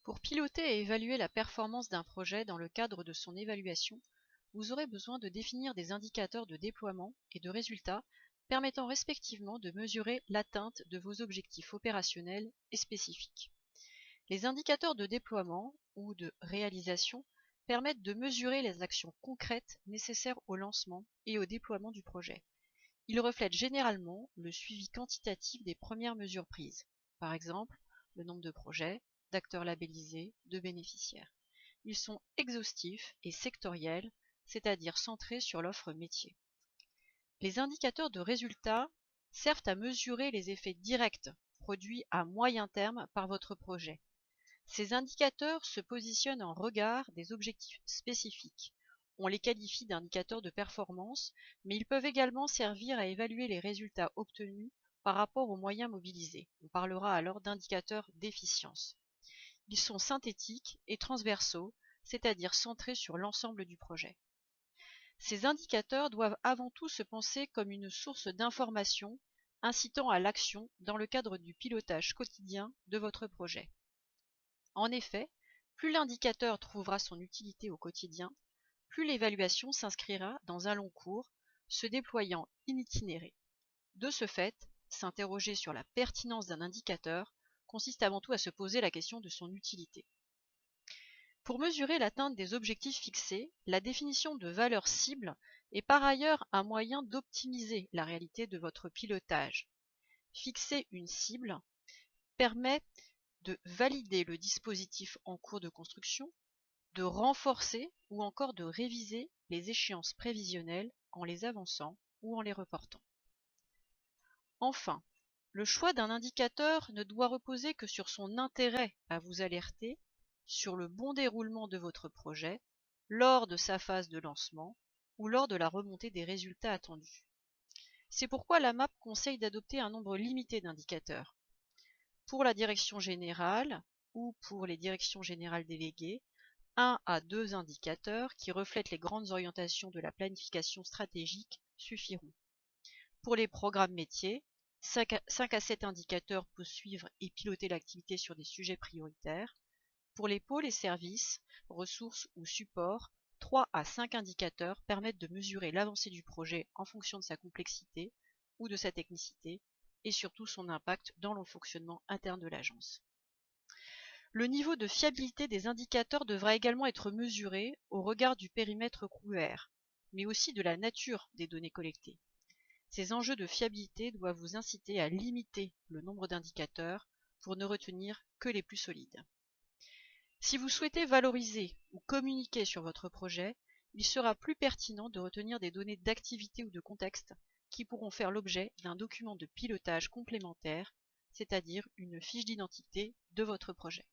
Pour piloter et évaluer la performance d'un projet dans le cadre de son évaluation, vous aurez besoin de définir des indicateurs de déploiement et de résultats permettant respectivement de mesurer l'atteinte de vos objectifs opérationnels et spécifiques. Les indicateurs de déploiement ou de réalisation permettent de mesurer les actions concrètes nécessaires au lancement et au déploiement du projet. Ils reflètent généralement le suivi quantitatif des premières mesures prises, par exemple le nombre de projets, d'acteurs labellisés, de bénéficiaires. Ils sont exhaustifs et sectoriels, c'est-à-dire centrés sur l'offre métier. Les indicateurs de résultats servent à mesurer les effets directs produits à moyen terme par votre projet. Ces indicateurs se positionnent en regard des objectifs spécifiques. On les qualifie d'indicateurs de performance, mais ils peuvent également servir à évaluer les résultats obtenus par rapport aux moyens mobilisés. On parlera alors d'indicateurs d'efficience. Ils sont synthétiques et transversaux, c'est-à-dire centrés sur l'ensemble du projet. Ces indicateurs doivent avant tout se penser comme une source d'information incitant à l'action dans le cadre du pilotage quotidien de votre projet. En effet, plus l'indicateur trouvera son utilité au quotidien, plus l'évaluation s'inscrira dans un long cours, se déployant in itinéré. De ce fait, s'interroger sur la pertinence d'un indicateur consiste avant tout à se poser la question de son utilité. Pour mesurer l'atteinte des objectifs fixés, la définition de valeurs cibles est par ailleurs un moyen d'optimiser la réalité de votre pilotage. Fixer une cible permet de valider le dispositif en cours de construction, de renforcer ou encore de réviser les échéances prévisionnelles en les avançant ou en les reportant. Enfin, le choix d'un indicateur ne doit reposer que sur son intérêt à vous alerter sur le bon déroulement de votre projet lors de sa phase de lancement ou lors de la remontée des résultats attendus. C'est pourquoi la MAP conseille d'adopter un nombre limité d'indicateurs. Pour la direction générale ou pour les directions générales déléguées, 1 à 2 indicateurs qui reflètent les grandes orientations de la planification stratégique suffiront. Pour les programmes métiers, 5 à 7 indicateurs pour suivre et piloter l'activité sur des sujets prioritaires. Pour les pôles et services, ressources ou supports, 3 à 5 indicateurs permettent de mesurer l'avancée du projet en fonction de sa complexité ou de sa technicité et surtout son impact dans le fonctionnement interne de l'agence. Le niveau de fiabilité des indicateurs devra également être mesuré au regard du périmètre couvert, mais aussi de la nature des données collectées. Ces enjeux de fiabilité doivent vous inciter à limiter le nombre d'indicateurs pour ne retenir que les plus solides. Si vous souhaitez valoriser ou communiquer sur votre projet, il sera plus pertinent de retenir des données d'activité ou de contexte qui pourront faire l'objet d'un document de pilotage complémentaire, c'est-à-dire une fiche d'identité de votre projet.